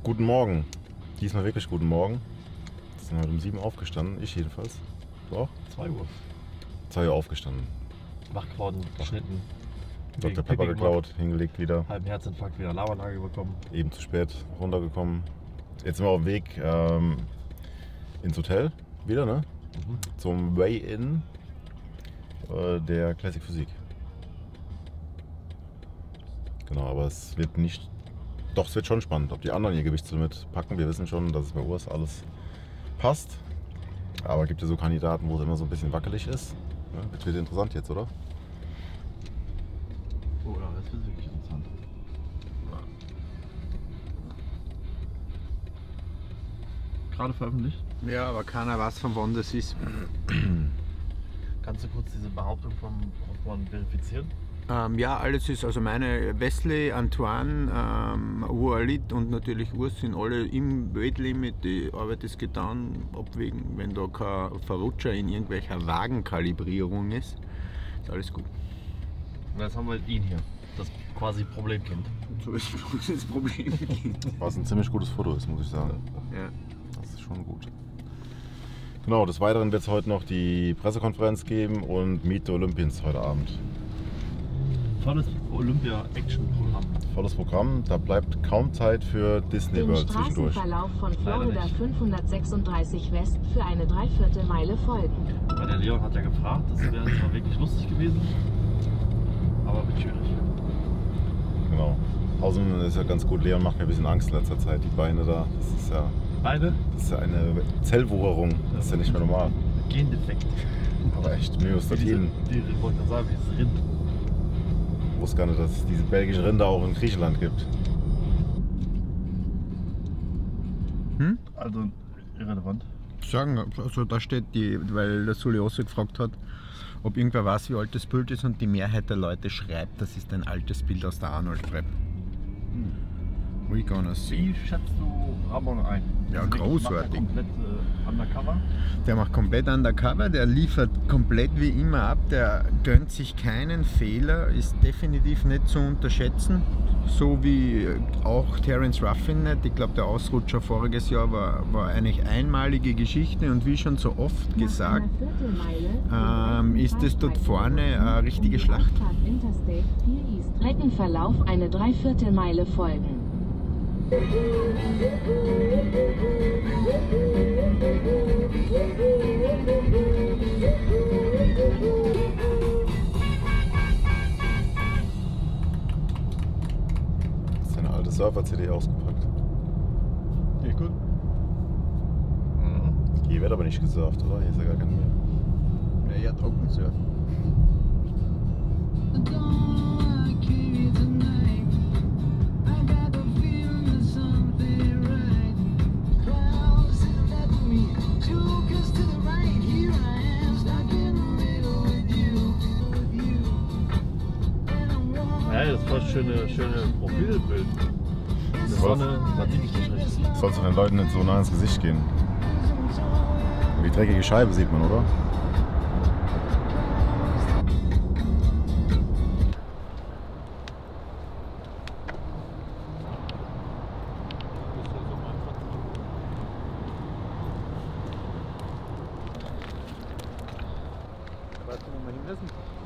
Guten Morgen. Diesmal wirklich guten Morgen. Wir sind heute um 7 Uhr aufgestanden. Ich jedenfalls. Du auch? 2 Uhr. 2 Uhr aufgestanden. Wach geworden, geschnitten. Dr. Pepper geklaut, hingelegt wieder. Halben Herzinfarkt, wieder Alarmanlage bekommen. Eben zu spät runtergekommen. Jetzt sind wir auf dem Weg ins Hotel wieder, ne? Zum Weigh-In der Classic Physik. Genau, aber es wird nicht. Doch, es wird schon spannend, ob die anderen ihr Gewichtslimit packen. Wir wissen schon, dass es bei Urs alles passt. Aber es gibt ja so Kandidaten, wo es immer so ein bisschen wackelig ist. Ja, das wird interessant jetzt, oder? Oh ja, das wird wirklich interessant. Gerade veröffentlicht. Ja, aber keiner weiß, von wann das ist. Kannst du kurz diese Behauptung vom Hoffmann verifizieren? Ja, alles ist, also meine Wesley, Antoine, Ualit und natürlich Urs sind alle im Weightlimit. Die Arbeit ist getan, abwägen, wenn da kein Verrutscher in irgendwelcher Wagenkalibrierung ist alles gut. Und jetzt haben wir ihn hier, das quasi Problemkind. So ist das Problemkind. Was ein ziemlich gutes Foto ist, muss ich sagen. Ja. Das ist schon gut. Genau, des Weiteren wird es heute noch die Pressekonferenz geben und Meet the Olympians heute Abend. Volles Olympia-Action-Programm. Volles Programm, da bleibt kaum Zeit für Disney World zwischendurch. Den Straßenverlauf von Florida 536 West für eine Dreiviertelmeile folgen. Weil der Leon hat ja gefragt, das wäre zwar wirklich lustig gewesen, aber wird schwierig. Genau. Außerdem ist ja ganz gut, Leon macht mir ein bisschen Angst in letzter Zeit, die Beine da. Das ist ja, Beide? das ist ja eine Zellwucherung, das ist ja nicht mehr normal. Gendefekt. Aber echt, Myostatin. Ich wollte gerade sagen, wie es Rind. Ich wusste gar nicht, dass es diese belgischen Rinder auch in Griechenland gibt. Also irrelevant. Sagen, also da steht weil der Suliose gefragt hat, ob irgendwer weiß, wie alt das Bild ist, und die Mehrheit der Leute schreibt, das ist ein altes Bild aus der Arnold Prep. We gonna see. Wie schätzt du Ramon ein? Ja, Also, großartig. macht er komplett undercover? Der macht komplett undercover, der liefert komplett wie immer ab, der gönnt sich keinen Fehler, ist definitiv nicht zu unterschätzen. So wie auch Terence Ruffin nicht. Ich glaube, der Ausrutscher voriges Jahr war eine einmalige Geschichte, und wie schon so oft gesagt, ist es dort vorne eine richtige Schlacht. Streckenverlauf eine Dreiviertelmeile folgen. Das ist eine alte Surfer-CD ausgepackt. Ja, gut. Hier wird aber nicht gesurft, oder? Hier ist ja gar kein Meer. Ja, Trockensurfen. Ja, das ist voll schöne Profilbild. Die Sonne, man sieht nicht richtig. Sollst du den Leuten nicht so nah ins Gesicht gehen? Die dreckige Scheibe sieht man, oder?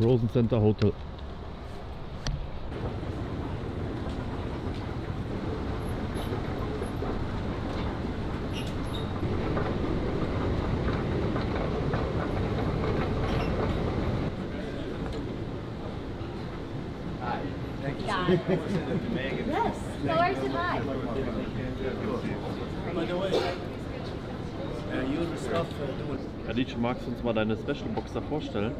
Rosen Center Hotel. Yes, Lowers and high. Khadija, magst du uns mal deine Special Box da vorstellen?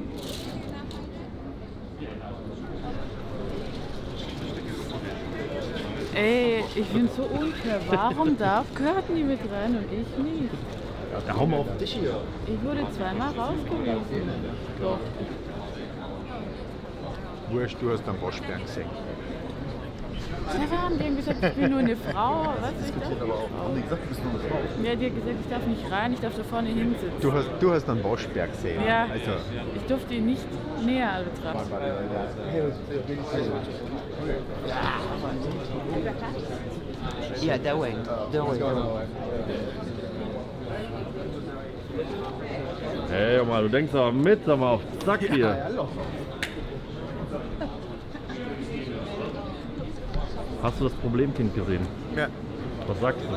Ey, ich bin so unfair. Warum darf Courtney mit rein und ich nicht? Ja, hau mal auf dich hier. Ich wurde zweimal rausgewiesen. Doch. Wurscht, du hast einen Waschbären gesehen. Stefan, die haben gesagt, ich bin nur eine Frau. Was ich das? Haben die gesagt, du bist nur eine Frau? Ja, die hat gesagt, ich darf nicht rein, ich darf da vorne hinsitzen. Du hast einen Waschberg gesehen. Ja, Also, ich durfte ihn nicht näher betrachten. ja, that way. Hey, Junge, du denkst aber mit, sag mal auf Zack hier. Hast du das Problemkind gesehen? Ja. Was sagst du?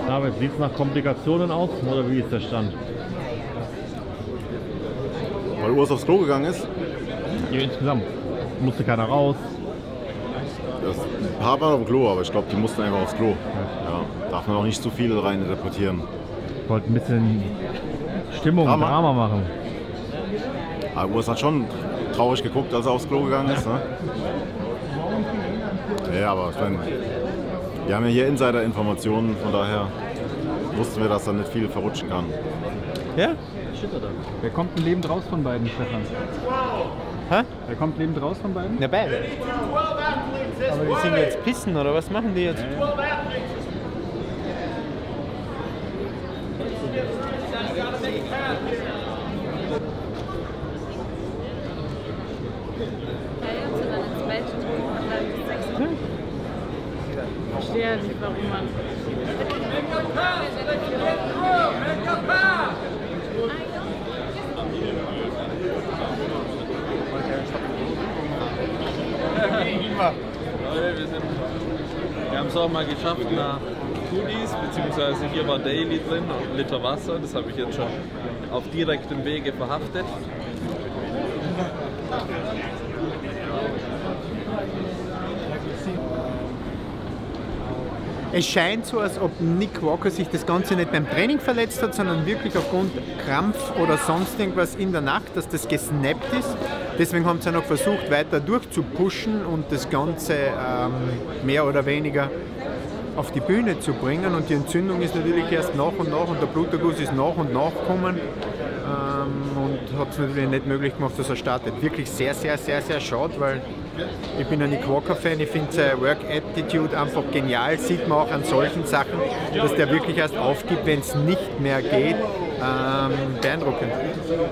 David, sieht es nach Komplikationen aus oder wie ist der Stand? Weil Urs aufs Klo gegangen ist. Hier insgesamt musste keiner raus. Das ein paar waren auf dem Klo, aber ich glaube, die mussten einfach aufs Klo. Ja, darf man auch nicht zu viel rein interpretieren. Ich wollte ein bisschen Stimmung, Drama machen. Aber Urs hat schon traurig geguckt, als er aufs Klo gegangen ist. Ne? Ja, aber ich meine, wir haben ja hier Insider-Informationen, von daher wussten wir, dass da nicht viel verrutschen kann. Ja? Wer kommt denn lebend raus von beiden, Stefan? Hä? Wer kommt lebend raus von beiden? Na, beide. Aber die sind jetzt pissen, oder was machen die jetzt? Ich verstehe ja nicht, warum man. Wir haben es auch mal geschafft nach Goodies, beziehungsweise hier war Daily drin und ein Liter Wasser. Das habe ich jetzt schon auf direktem Wege verhaftet. Es scheint so, als ob Nick Walker sich das Ganze nicht beim Training verletzt hat, sondern wirklich aufgrund Krampf oder sonst irgendwas in der Nacht, dass das gesnappt ist. Deswegen haben sie noch versucht, weiter durchzupushen und das Ganze mehr oder weniger auf die Bühne zu bringen. Und die Entzündung ist natürlich erst nach und nach und der Bluterguss ist nach und nach gekommen. Und hat es natürlich nicht möglich gemacht, dass er startet. Wirklich sehr, sehr, sehr, sehr schade, weil ich bin ein Nick Walker-Fan. Ich finde seine Work-Attitude einfach genial. Sieht man auch an solchen Sachen, dass der wirklich erst aufgibt, wenn es nicht mehr geht. Beeindruckend.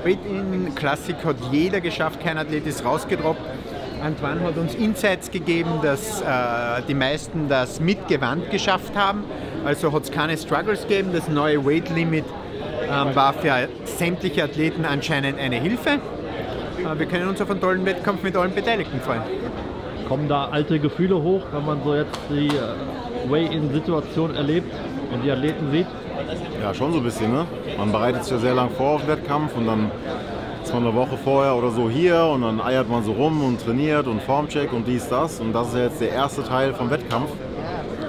In Klassik hat jeder geschafft, kein Athlet ist rausgedroppt. Antoine hat uns Insights gegeben, dass die meisten das mit Gewand geschafft haben. Also hat es keine Struggles gegeben. Das neue Weight Limit war für sämtliche Athleten anscheinend eine Hilfe. Wir können uns auf einen tollen Wettkampf mit allen Beteiligten freuen. Kommen da alte Gefühle hoch, wenn man so jetzt die Weigh-in-Situation erlebt und die Athleten sieht? Ja, schon so ein bisschen. Ne? Man bereitet sich ja sehr lang vor auf den Wettkampf und dann ist man eine Woche vorher oder so hier und dann eiert man so rum und trainiert und Formcheck und dies, das. Und das ist ja jetzt der erste Teil vom Wettkampf,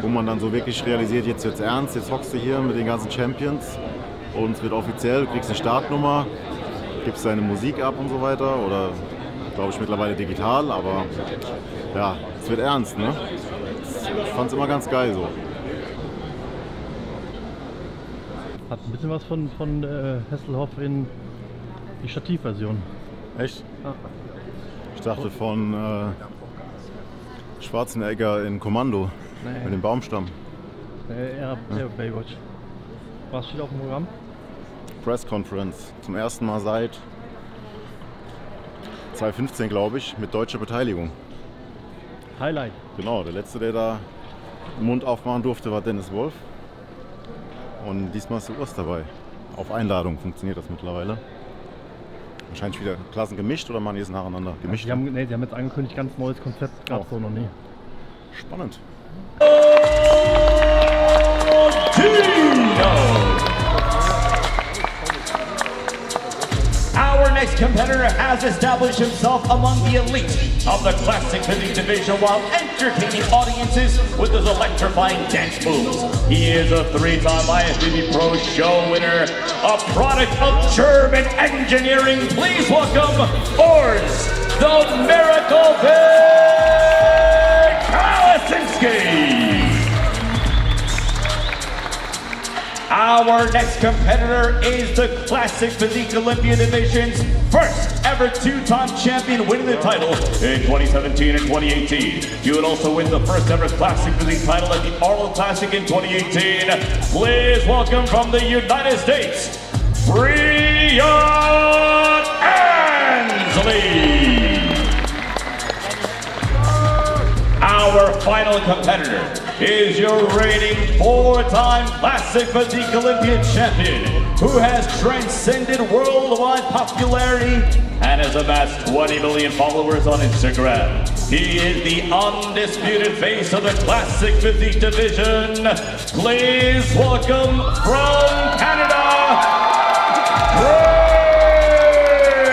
wo man dann so wirklich realisiert, jetzt wird's ernst, jetzt hockst du hier mit den ganzen Champions und es wird offiziell, du kriegst eine Startnummer, gibst deine Musik ab und so weiter oder glaube ich mittlerweile digital, aber ja, es wird ernst, ne? Ich fand es immer ganz geil so. Hat ein bisschen was von Hasselhoff in die Stativversion. Echt? Ja. Ich dachte von Schwarzenegger in Kommando mit dem Baumstamm. Eher Baywatch. Was steht auf dem Programm? Press Conference. Zum ersten Mal seit 2015, glaube ich, mit deutscher Beteiligung. Highlight. Genau, der letzte, der da den Mund aufmachen durfte, war Dennis Wolf. Und diesmal ist der Urs dabei. Auf Einladung funktioniert das mittlerweile. Wahrscheinlich wieder Klassen gemischt oder machen die es nacheinander gemischt? Sie haben jetzt angekündigt, ganz neues Konzept, gab es so noch nie. Spannend. Our next competitor has established himself among the elite of the classic physique division while entertaining audiences with his electrifying dance moves. He is a three-time IFBB Pro Show winner, a product of German engineering. Please welcome Urs, the Miracle Pill! Our next competitor is the Classic Physique Olympia Division's first ever two-time champion, winning the title in 2017 and 2018. He would also win the first ever Classic Physique title at the Arnold Classic in 2018. Please welcome from the United States, Brian Ansley. Our final competitor is your reigning four-time Classic Physique Olympian champion, who has transcended worldwide popularity and has amassed 20 million followers on Instagram. He is the undisputed face of the Classic Physique division. Please welcome from Canada,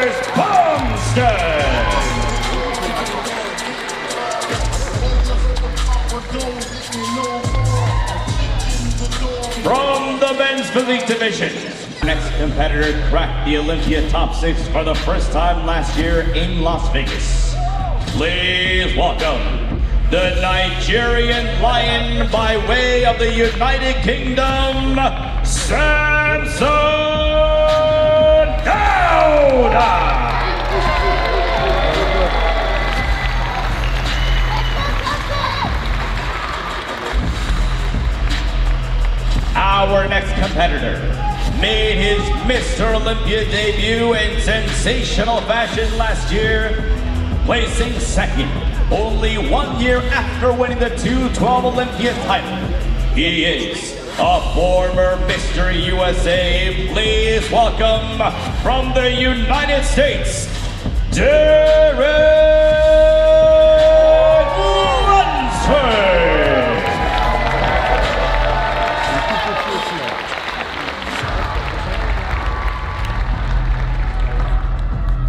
Chris Bumstead. From the men's physique division, next competitor cracked the Olympia top 6 for the first time last year in Las Vegas. Please welcome the Nigerian Lion by way of the United Kingdom, Samson Dauda. Our next competitor made his Mr. Olympia debut in sensational fashion last year, placing second only 1 year after winning the 212 Olympia title. He is a former Mr. USA. Please welcome from the United States, Derek Lunsford.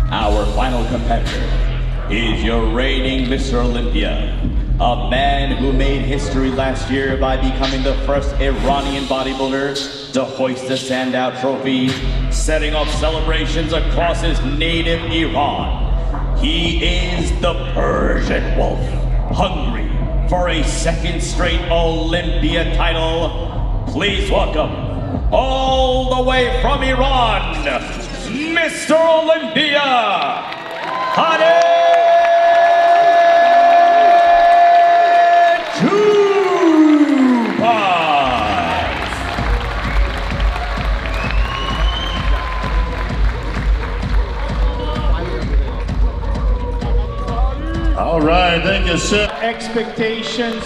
Our final competitor is your reigning Mr. Olympia, a man who made history last year by becoming the first Iranian bodybuilder to hoist the Sandow Trophy, setting off celebrations across his native Iran. He is the Persian Wolf, hungry for a second straight Olympia title. Please welcome, all the way from Iran, Mr. Olympia, Hade All right, thank you, sir. Expectations,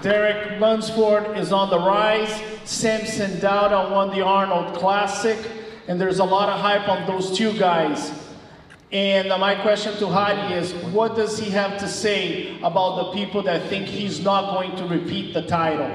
Derek Lunsford is on the rise. Samson Dauda won the Arnold Classic, and there's a lot of hype on those two guys. And my question to Hadi is, what does he have to say about the people that think he's not going to repeat the title?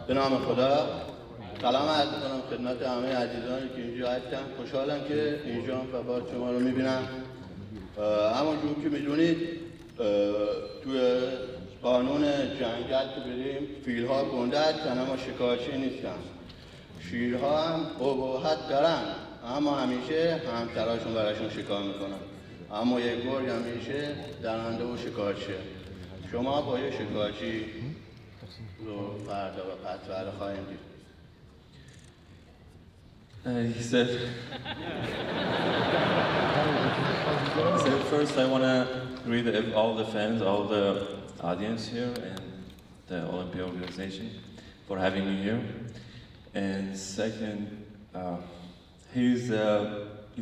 به نام خدا سلام عرض می‌کنم خدمت همه عزیزانی که اینجا هستن. خوشحالم که اینجا و با شما رو می‌بینم. همونجور که می‌دونید توی قانون جنگل که بریم فیل‌ها گنده هستن اما شکارچی نیستن. شیرها هم ابهت دارن اما همیشه همسراشون براشون شکار می‌کنن. اما یک گرگ همیشه درنده و شکارچیه. شما با یه شکارچی رو فردا و پس فردا خواهیم دید. He said, first I want to greet all the fans, all the audience here and the Olympia organization for having me here. And second, he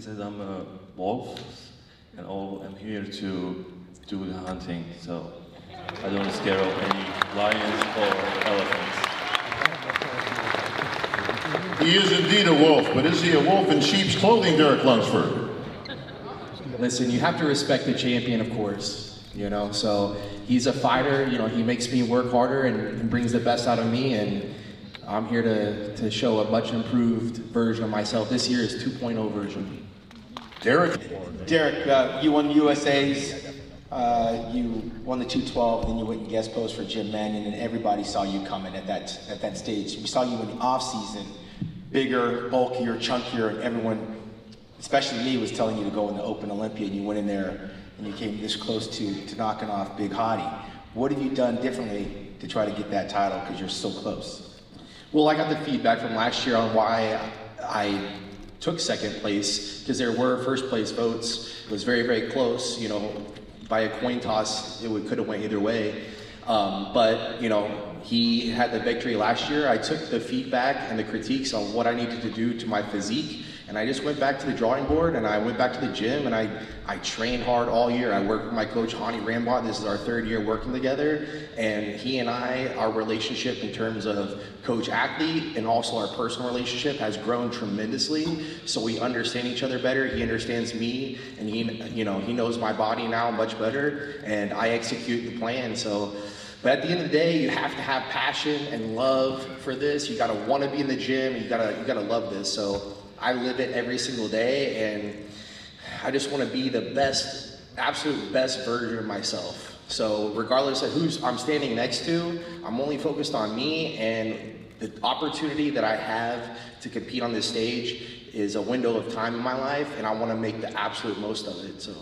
says I'm a wolf and I'm here to do the hunting, so I don't scare of any lions or elephants. He is indeed a wolf, but is he a wolf in sheep's clothing, Derek Lunsford? Listen, you have to respect the champion, of course, you know, so he's a fighter, you know, he makes me work harder and brings the best out of me, and I'm here to show a much improved version of myself. This year is 2.0 version. Derek, you won USA's, you won the 212, then you went and guest post for Jim Mannion, and everybody saw you coming at that stage. We saw you in the off season bigger, bulkier, chunkier, and everyone, especially me, was telling you to go in the Open Olympia, and you went in there and you came this close to knocking off Big Hottie. What have you done differently to try to get that title, because you're so close? Well, I got the feedback from last year on why I took second place, because there were first place votes. It was very, very close, you know, by a coin toss, it could have went either way. But, you know, he had the victory last year. I took the feedback and the critiques on what I needed to do to my physique, and I just went back to the drawing board, and I went back to the gym, and I trained hard all year. I worked with my coach, Hani Rambot. This is our 3rd year working together, and he and our relationship in terms of coach-athlete and also our personal relationship has grown tremendously. So we understand each other better. He understands me, and he knows my body now much better, and I execute the plan. But at the end of the day, you have to have passion and love for this. You gotta want to be in the gym, and you gotta love this. So I live it every single day, and I just want to be the best, absolute best version of myself. So regardless of who I'm standing next to, I'm only focused on me, and the opportunity that I have to compete on this stage is a window of time in my life, and I want to make the absolute most of it. So.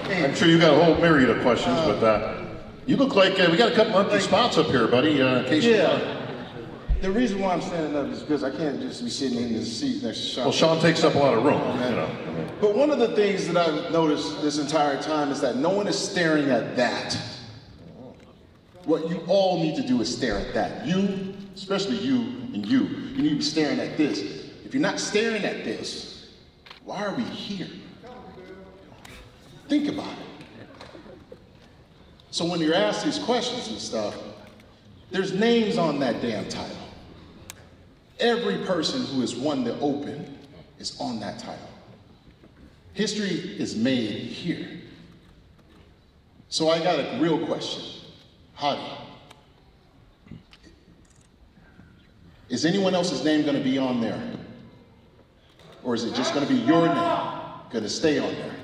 I'm sure you got a whole myriad of questions, but you look like we got a couple empty spots up here, buddy. In case The reason why I'm standing up is because I can't just be sitting in the seat next to Sean. Well, Sean takes up a lot of room, you know. But one of the things that I've noticed this entire time is that no one is staring at that. What you all need to do is stare at that. You, especially you and you need to be staring at this. If you're not staring at this, why are we here? Think about it. So when you're asked these questions and stuff, there's names on that damn title. Every person who has won the Open is on that title. History is made here. So I got a real question. Hottie, is anyone else's name gonna be on there? Or is it just gonna be your name gonna stay on there?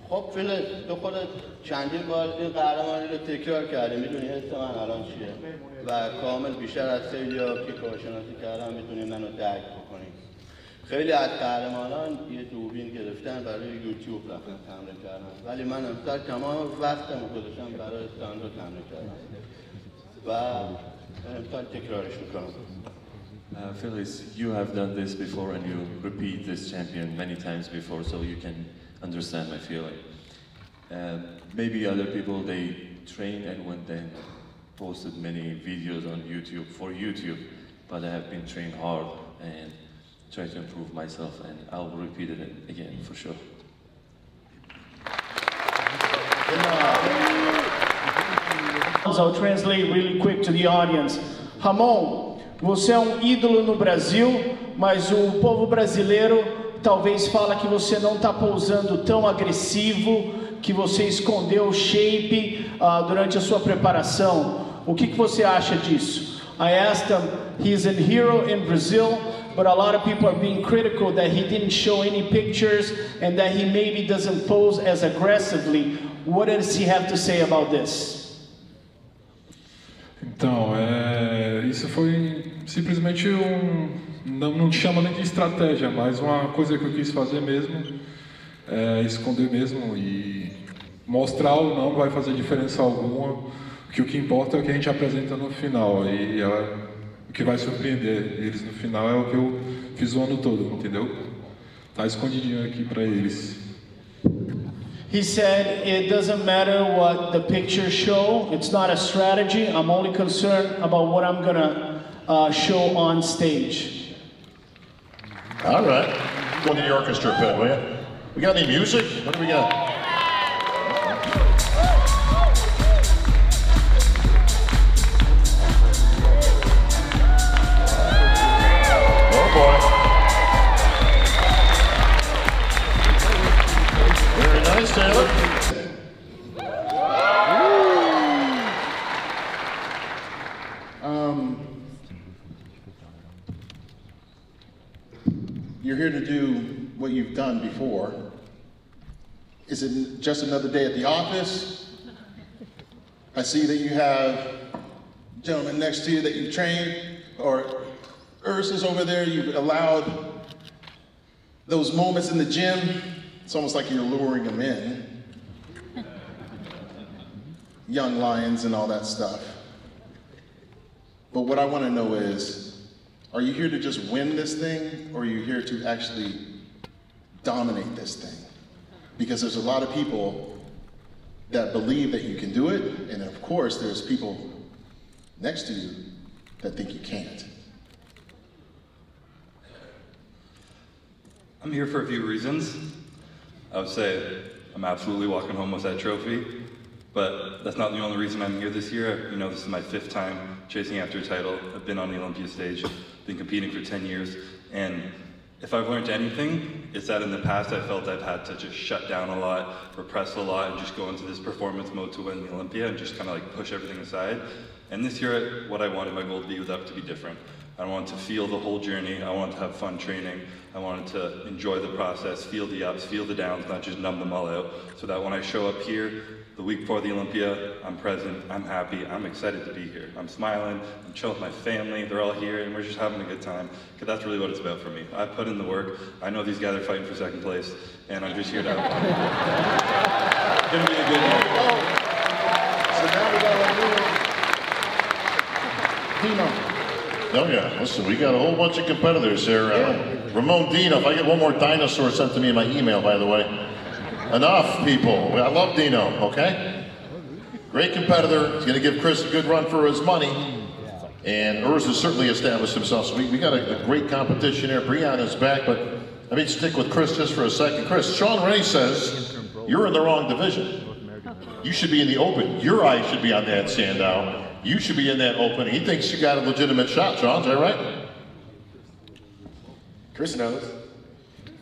خب فیل تو خودت چندین بار این قهرمانی رو تکرار کردی، میدونی حس من الان چیه و کامل بیشتر از خیلی‌ها که کارشناسی کردن میتونی منو درک بکنی. خیلی از قهرمانان یه دوربین گرفتن برای یوتیوب رفتن تمرین کردن، ولی من امسال تمام وقتمو گذاشتم برای استاندارد تمرین کردن و امسال تکرارش میکنم. Phyllis, you have done this before and you repeat this champion many times before, so you can understand my feeling. Maybe other people, they train and went then posted many videos on YouTube for YouTube, but I have been trained hard and try to improve myself, and I'll repeat it again for sure. I'll translate really quick to the audience. Ramon, você é um ídolo no Brasil, mas o povo brasileiro talvez fala que você não está pousando tão agressivo, que você escondeu o shape durante a sua preparação. O que você acha disso? I asked him, he's a hero in Brazil, but a lot of people are being critical that he didn't show any pictures and that he maybe doesn't pose as aggressively. What does he have to say about this? Então, isso foi simplesmente não chama nem de estratégia, mas uma coisa que eu quis fazer mesmo, esconder mesmo, e mostrar ou não vai fazer diferença alguma, que o que importa é o que a gente apresenta no final, e o que vai surpreender eles no final é o que eu fiz o ano todo, entendeu? Tá escondidinho aqui para eles. He said, it doesn't matter what the pictures show, it's not a strategy, I'm only concerned about what I'm gonna show on stage. All right. Go to the orchestra pit, will you? We got any music? What do we got? Oh boy. Very nice, Taylor. You're here to do what you've done before. Is it just another day at the office? I see that you have a gentleman next to you that you've trained, or Urs is over there. You've allowed those moments in the gym. It's almost like you're luring them in. Young lions and all that stuff. But what I want to know is, are you here to just win this thing, or are you here to actually dominate this thing? Because there's a lot of people that believe that you can do it, and of course there's people next to you that think you can't. I'm here for a few reasons. I would say I'm absolutely walking home with that trophy, but that's not the only reason I'm here this year. You know, this is my 5th time chasing after a title. I've been on the Olympia stage, been competing for 10 years, and if I've learned anything, it's that in the past I felt I've had to just shut down a lot, repress a lot, and just go into this performance mode to win the Olympia and just kind of like push everything aside. And this year, what I wanted my goal to be was up to be different. I wanted to feel the whole journey. I wanted to have fun training. I wanted to enjoy the process, feel the ups, feel the downs, not just numb them all out. So that when I show up here the week before the Olympia, I'm present, I'm happy, I'm excited to be here. I'm smiling, I'm chilling with my family, they're all here, and we're just having a good time. Because that's really what it's about for me. I put in the work. I know these guys are fighting for 2nd place, and I'm just here to have fun. It's gonna be a good year. So now we got Dino. Oh yeah, listen, we got a whole bunch of competitors here. Ramon Dino, if I get one more dinosaur sent to me in my email, by the way. Enough, people. I love Dino, okay? Great competitor. He's going to give Chris a good run for his money. And Urs has certainly established himself. So we got a great competition here. Breon is back, but let me stick with Chris just for a second. Chris, Sean Ray says you're in the wrong division. You should be in the open. Your eyes should be on that Sandow. You should be in that open. He thinks you got a legitimate shot, Sean. Is that right? Chris knows.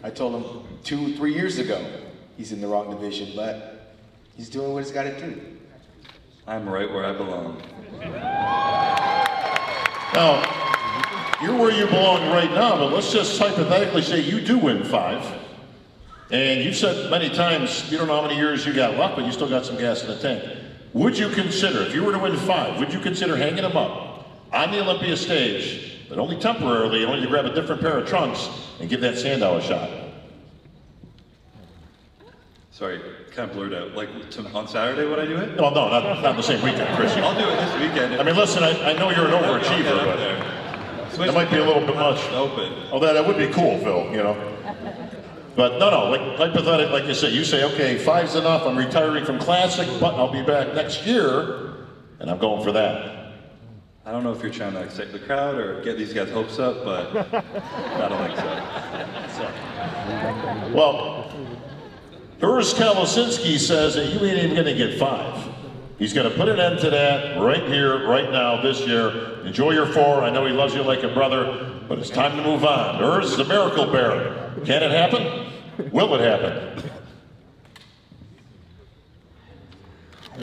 I told him 2-3 years ago he's in the wrong division, but he's doing what he's got to do. I'm right where I belong. Now, you're where you belong right now, but let's just hypothetically say you do win 5. And you've said many times you don't know how many years you got left, but you still got some gas in the tank. Would you consider, if you were to win 5, would you consider hanging them up on the Olympia stage, but only temporarily, and only to grab a different pair of trunks and give that Sandow a shot? Sorry, kind of blurred out. Like, on Saturday would I do it? No, not the same weekend, Chris. I'll do it this weekend. I mean, listen, I know you're an overachiever, but that might be a little bit much. Open. Oh, that would be cool, Phil, you know. But no, like hypothetically, like you say, okay, 5's enough, I'm retiring from Classic, but I'll be back next year, and I'm going for that. I don't know if you're trying to excite the crowd or get these guys' hopes up, but I don't think so. Well, Urs Kalosinski says that you ain't even gonna get 5. He's gonna put an end to that right here, right now, this year. Enjoy your 4, I know he loves you like a brother, but it's time to move on. Urs is a miracle bearer. Can it happen? Will it happen?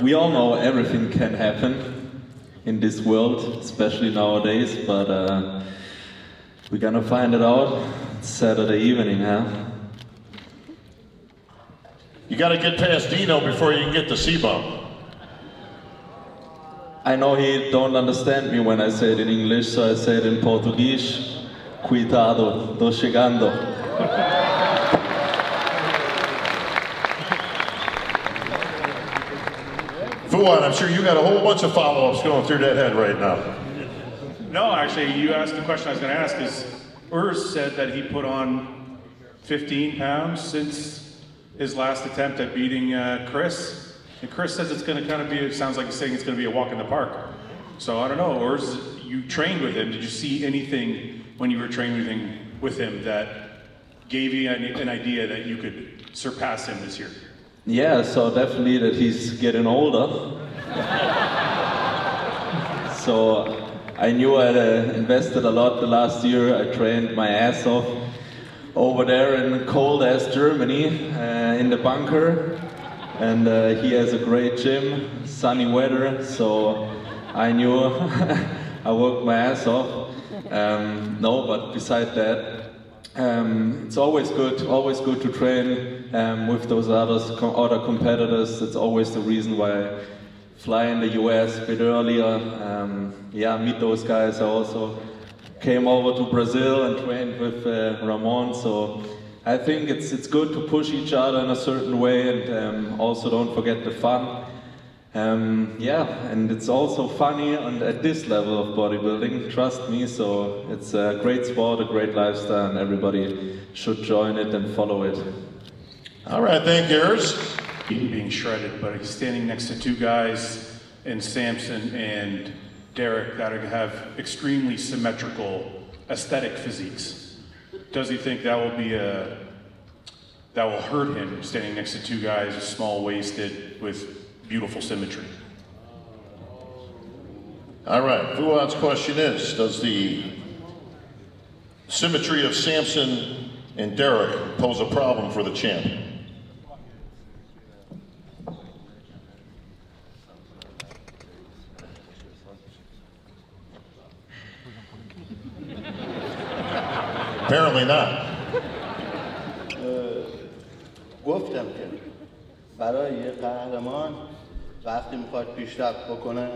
We all know everything can happen in this world, especially nowadays, but we're gonna find it out Saturday evening, huh? You gotta get past Dino before you can get to C-Bump. I know he don't understand me when I say it in English, so I say it in Portuguese. Cuidado, tô chegando. Fuad, I'm sure you got a whole bunch of follow-ups going through that head right now. No, actually, you asked the question I was going to ask is, Urs said that he put on 15 pounds since his last attempt at beating Chris. And Chris says it's going to kind of be, it sounds like he's saying it's going to be a walk in the park. So I don't know, Urs, you trained with him. Did you see anything when you were training with him that gave you an idea that you could surpass him this year? Yeah, so definitely that he's getting older. So I knew I'd invested a lot the last year. I trained my ass off over there in cold-ass Germany in the bunker. And he has a great gym, sunny weather, so I knew I worked my ass off. No, but beside that, It's always good to train with those other competitors. That's always the reason why I fly in the US a bit earlier. Yeah, meet those guys. I also came over to Brazil and trained with Ramon. So I think it's good to push each other in a certain way, and also don't forget the fun. Yeah, and it's also funny at this level of bodybuilding, trust me, so it's a great sport, a great lifestyle, and everybody should join it and follow it. All right, thank you, Urs. Being shredded, but he's standing next to two guys in Samson and Derek that have extremely symmetrical aesthetic physiques. Does he think that will hurt him, standing next to two guys small-waisted with beautiful symmetry? All right, Fuad's question is, does the symmetry of Samson and Derek pose a problem for the champ? Apparently not. گفتم که برای یه قهرمان وقتی میخواد پیشرفت بکنه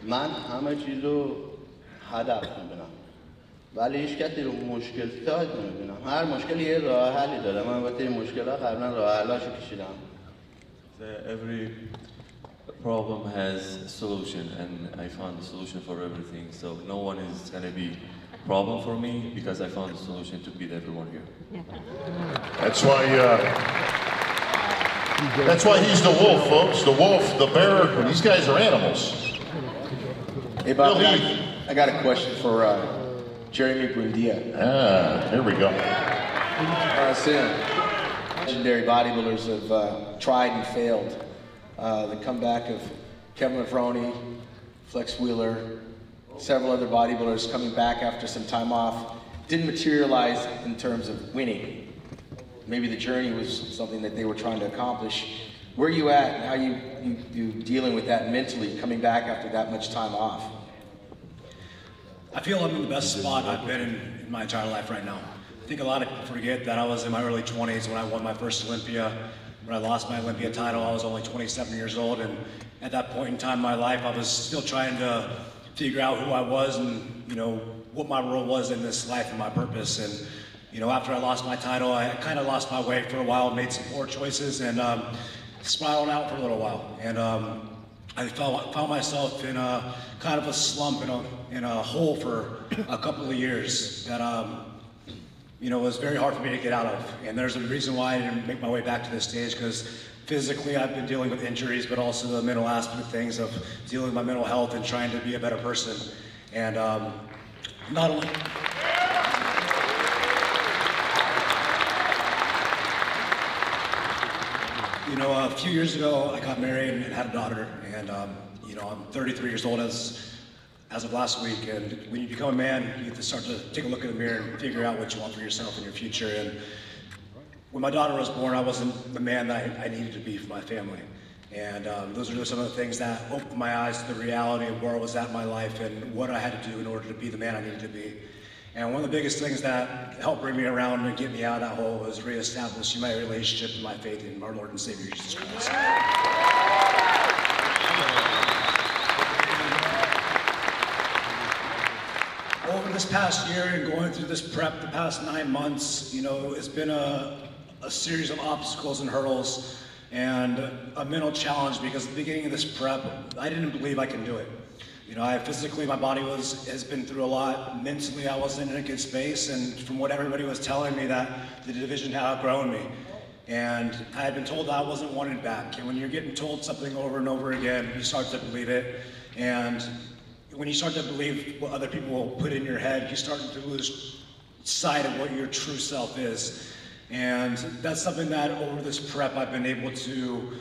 من همه چیزو هدف میبینم ولی هیچ کسی رو مشکل ساز نمیبینم. هر مشکلی یه راه حلی داره. من البته این مشکل‌ها قبلا راه حلاشو کشیدم. Every problem has a solution, and I found the solution for everything. So no one is going to be a problem for me because I found the solution to beat everyone here. That's why he's the wolf, folks. The wolf, the bear, these guys are animals. Hey, Bob, I got a question for Jeremy Buendia. Here we go. Legendary bodybuilders have tried and failed. The comeback of Kevin Mavroni, Flex Wheeler, several other bodybuilders coming back after some time off didn't materialize in terms of winning. Maybe the journey was something that they were trying to accomplish. Where are you at and how you dealing with that mentally, coming back after that much time off? I feel I'm in the best spot I've been in my entire life right now. I think a lot of people forget that I was in my early 20s when I won my first Olympia. When I lost my Olympia title, I was only 27 years old, and at that point in time in my life, I was still trying to figure out who I was and, you know, what my role was in this life and my purpose. And, you know, after I lost my title, I kind of lost my way for a while, made some poor choices, and spiraled out for a little while. And I found myself in a kind of a slump, in a hole for a couple of years that, you know, it was very hard for me to get out of. And there's a reason why I didn't make my way back to this stage, because physically I've been dealing with injuries, but also the mental aspect of things, of dealing with my mental health and trying to be a better person. And not only... You know, a few years ago, I got married and had a daughter, and you know, I'm 33 years old as of last week, and when you become a man, you have to start to take a look in the mirror and figure out what you want for yourself and your future. And when my daughter was born, I wasn't the man that I needed to be for my family. And those are some of the things that opened my eyes to the reality of where I was at in my life and what I had to do in order to be the man I needed to be. And one of the biggest things that helped bring me around and get me out of that hole was reestablishing my relationship and my faith in our Lord and Savior Jesus Christ. Over this past year and going through this prep the past 9 months, you know, it's been a series of obstacles and hurdles and a mental challenge, because at the beginning of this prep, I didn't believe I could do it. You know, physically, my body has been through a lot. Mentally, I wasn't in a good space, and from what everybody was telling me, that the division had outgrown me. And I had been told that I wasn't wanted back. And when you're getting told something over and over again, you start to believe it. And when you start to believe what other people will put in your head, you start to lose sight of what your true self is. And that's something that over this prep, I've been able to,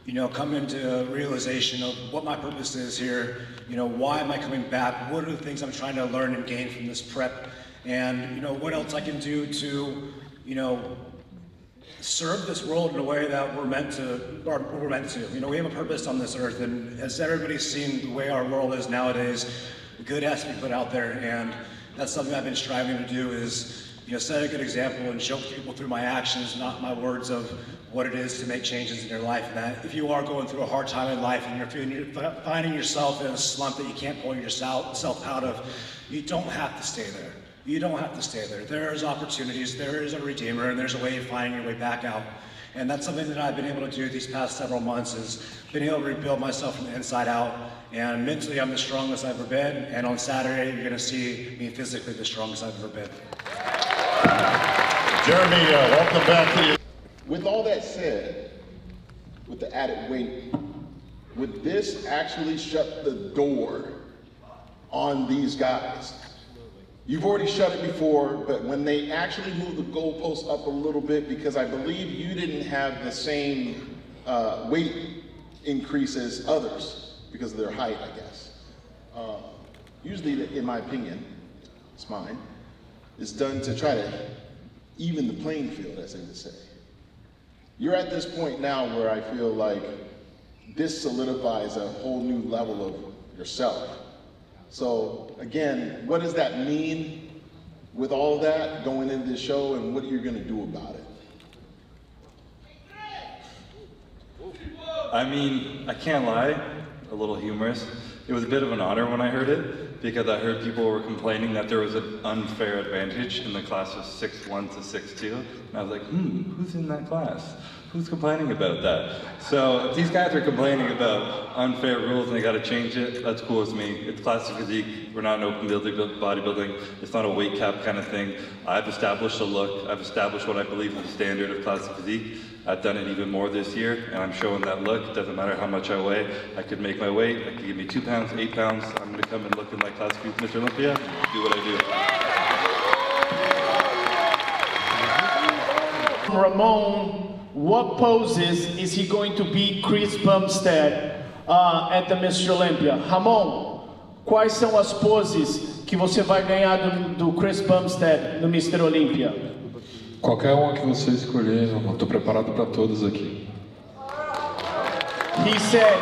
you know, come into realization of what my purpose is here. You know, why am I coming back? What are the things I'm trying to learn and gain from this prep? And, you know, what else I can do to, you know, serve this world in a way that we're meant to. You know, we have a purpose on this earth, and as everybody's seen the way our world is nowadays, good has to be put out there, and that's something I've been striving to do, is set a good example and show people through my actions, not my words, of what it is to make changes in your life. And that if you are going through a hard time in life and you're finding yourself in a slump that you can't pull yourself out of, you don't have to stay there. You don't have to stay there. There is opportunities, there is a redeemer, and there's a way of finding your way back out. And that's something that I've been able to do these past several months, is being able to rebuild myself from the inside out. And mentally, I'm the strongest I've ever been. And on Saturday, you're going to see me physically the strongest I've ever been. Jeremy, welcome back to you. With all that said, with the added weight, would this actually shut the door on these guys? You've already shut it before, but when they actually move the goalposts up a little bit, because I believe you didn't have the same weight increase as others because of their height, I guess. Usually, in my opinion, it's mine, is done to try to even the playing field, as they would say. You're at this point now where I feel like this solidifies a whole new level of yourself. So again, what does that mean with all of that going into the show, and what are you going to do about it? I mean, I can't lie, a little humorous. It was a bit of an honor when I heard it, because I heard people were complaining that there was an unfair advantage in the class of 6'1" to 6'2", and I was like, who's in that class? Who's complaining about that? So if these guys are complaining about unfair rules and they gotta change it, that's cool with me. It's classic physique. We're not an open bodybuilding. It's not a weight cap kind of thing. I've established a look. I've established what I believe is the standard of classic physique. I've done it even more this year, and I'm showing that look. It doesn't matter how much I weigh. I could make my weight. I could give me 2 pounds, 8 pounds. I'm gonna come in looking like classic Mr. Olympia, do what I do. Ramon, what poses is he going to beat Chris Bumstead at the Mr. Olympia? Ramon, quais são as poses que você vai ganhar do Chris Bumstead no Mr. Olympia? Qualquer uma que você escolher, eu estou preparado para todas aqui. He said,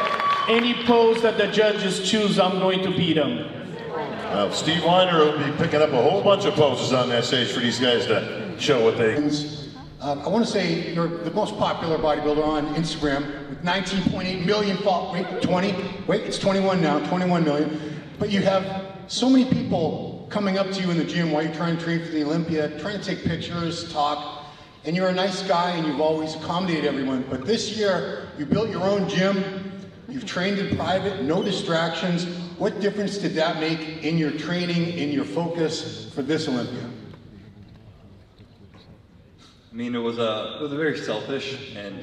any pose that the judges choose, I'm going to beat him. Well, Steve Weiner will be picking up a whole bunch of poses on that stage for these guys to show what they... I want to say you're the most popular bodybuilder on Instagram with 19.8 million followers. Wait, 20? Wait, it's 21 now, 21 million. But you have so many people coming up to you in the gym while you're trying to train for the Olympia, trying to take pictures, talk, and you're a nice guy and you've always accommodated everyone. But this year, you built your own gym, you've trained in private, no distractions. What difference did that make in your training, in your focus for this Olympia? I mean, it was a very selfish and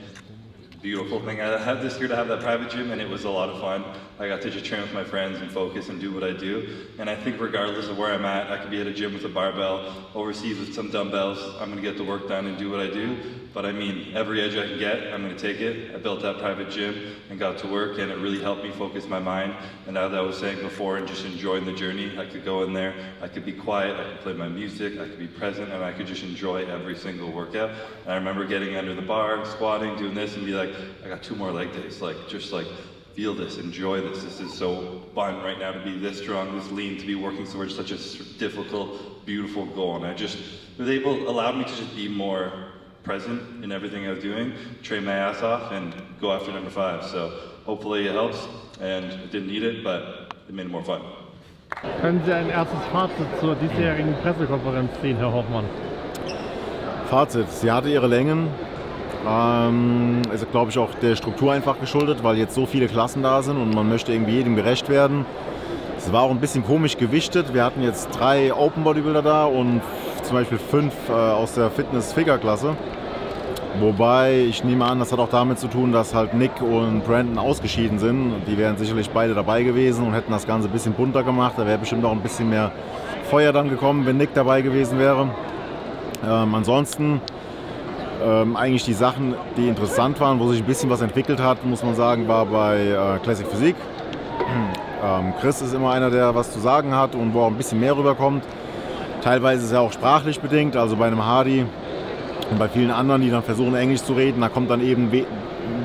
beautiful thing. I had this year to have that private gym, and it was a lot of fun. I got to just train with my friends and focus and do what I do. And I think regardless of where I'm at, I could be at a gym with a barbell, overseas with some dumbbells. I'm gonna get the work done and do what I do. But I mean, every edge I can get, I'm gonna take it. I built that private gym and got to work, and it really helped me focus my mind. And as I was saying before, and just enjoying the journey, I could go in there, I could be quiet, I could play my music, I could be present, and I could just enjoy every single workout. And I remember getting under the bar, squatting, doing this, and be like, I got 2 more leg days, just feel this, enjoy this. This is so fun right now to be this strong, this lean, to be working towards such a difficult, beautiful goal. And I just was allowed me to just be more present in everything I was doing, train my ass off, and go after number 5. So hopefully it helps, and it didn't need it, but it made it more fun. Können Sie ein erstes Fazit zur diesjährigen Pressekonferenz ziehen, Herr Hoffmann? Fazit, sie hatte ihre Längen. Ist, glaube ich, auch der Struktur einfach geschuldet, weil jetzt so viele Klassen da sind und man möchte irgendwie jedem gerecht werden. Es war auch ein bisschen komisch gewichtet. Wir hatten jetzt 3 Open Bodybuilder da und zum Beispiel 5 aus der Fitness-Figure-Klasse. Wobei, ich nehme an, das hat auch damit zu tun, dass halt Nick und Brandon ausgeschieden sind. Die wären sicherlich beide dabei gewesen und hätten das Ganze ein bisschen bunter gemacht. Da wäre bestimmt auch ein bisschen mehr Feuer dann gekommen, wenn Nick dabei gewesen wäre. Ansonsten eigentlich die Sachen, die interessant waren, wo sich ein bisschen was entwickelt hat, muss man sagen, war bei Classic Physik. Chris ist immer einer, der was zu sagen hat und wo auch ein bisschen mehr rüberkommt. Teilweise ist er auch sprachlich bedingt, also bei einem Hardy und bei vielen anderen, die dann versuchen, Englisch zu reden, da kommt dann eben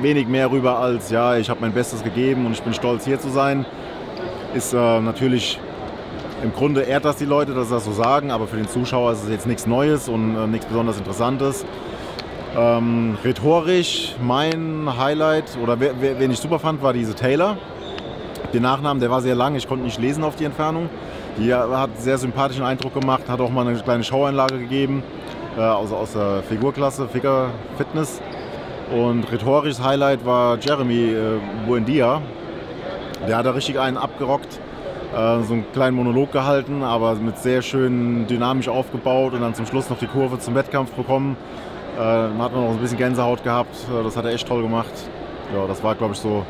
wenig mehr rüber als, ja, ich habe mein Bestes gegeben und ich bin stolz, hier zu sein. Ist natürlich Im Grunde ehrt das die Leute, dass sie das so sagen, aber für den Zuschauer ist es jetzt nichts Neues und nichts besonders Interessantes. Rhetorisch mein Highlight, oder wen ich super fand, war diese Taylor. Den Nachnamen, der war sehr lang, ich konnte nicht lesen auf die Entfernung. Die hat einen sehr sympathischen Eindruck gemacht, hat auch mal eine kleine Showeinlage gegeben, aus der Figurklasse, Fitness. Und rhetorisches Highlight war Jeremy Buendia. Der hat da richtig einen abgerockt, so einen kleinen Monolog gehalten, aber mit sehr schön dynamisch aufgebaut und dann zum Schluss noch die Kurve zum Wettkampf bekommen. Dann hat man noch ein bisschen Gänsehaut gehabt, das hat er echt toll gemacht. Ja, das war, glaube ich, so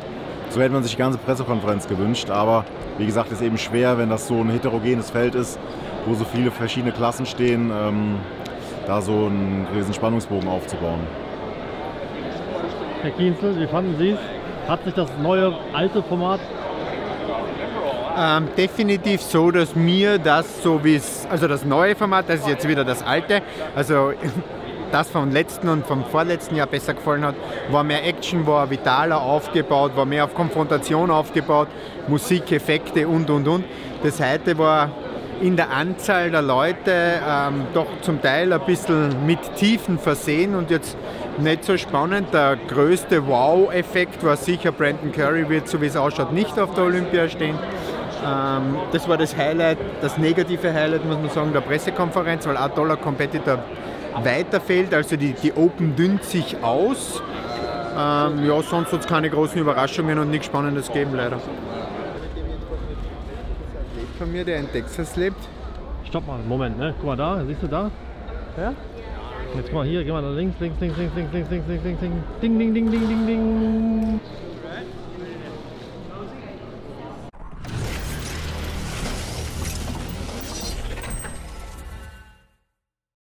hätte man sich die ganze Pressekonferenz gewünscht, aber wie gesagt, ist eben schwer, wenn das so ein heterogenes Feld ist, wo so viele verschiedene Klassen stehen, da so einen riesen Spannungsbogen aufzubauen. Herr Kienzel, wie fanden Sie es? Hat sich das neue, alte Format? Definitiv so, dass mir das so wie es, also das neue Format, das ist jetzt wieder das alte, also das vom letzten und vom vorletzten Jahr besser gefallen hat, war mehr Action, war vitaler aufgebaut, war mehr auf Konfrontation aufgebaut, Musik, Effekte und. Das heute war in der Anzahl der Leute doch zum Teil ein bisschen mit Tiefen versehen und jetzt nicht so spannend. Der größte Wow-Effekt war sicher, Brandon Curry wird, so wie es ausschaut, nicht auf der Olympia stehen. Das war das Highlight, das negative Highlight, muss man sagen, der Pressekonferenz, weil ein toller Competitor weiterfällt, also die Open dünnt sich aus. Ja, sonst hat es keine großen Überraschungen und nichts Spannendes gegeben, leider. Von mir, der in Texas lebt. Stopp mal, Moment, ne? Guck mal da, siehst du da? Ja? Jetzt guck mal hier, geh mal nach links, links, ding, ding, ding, ding.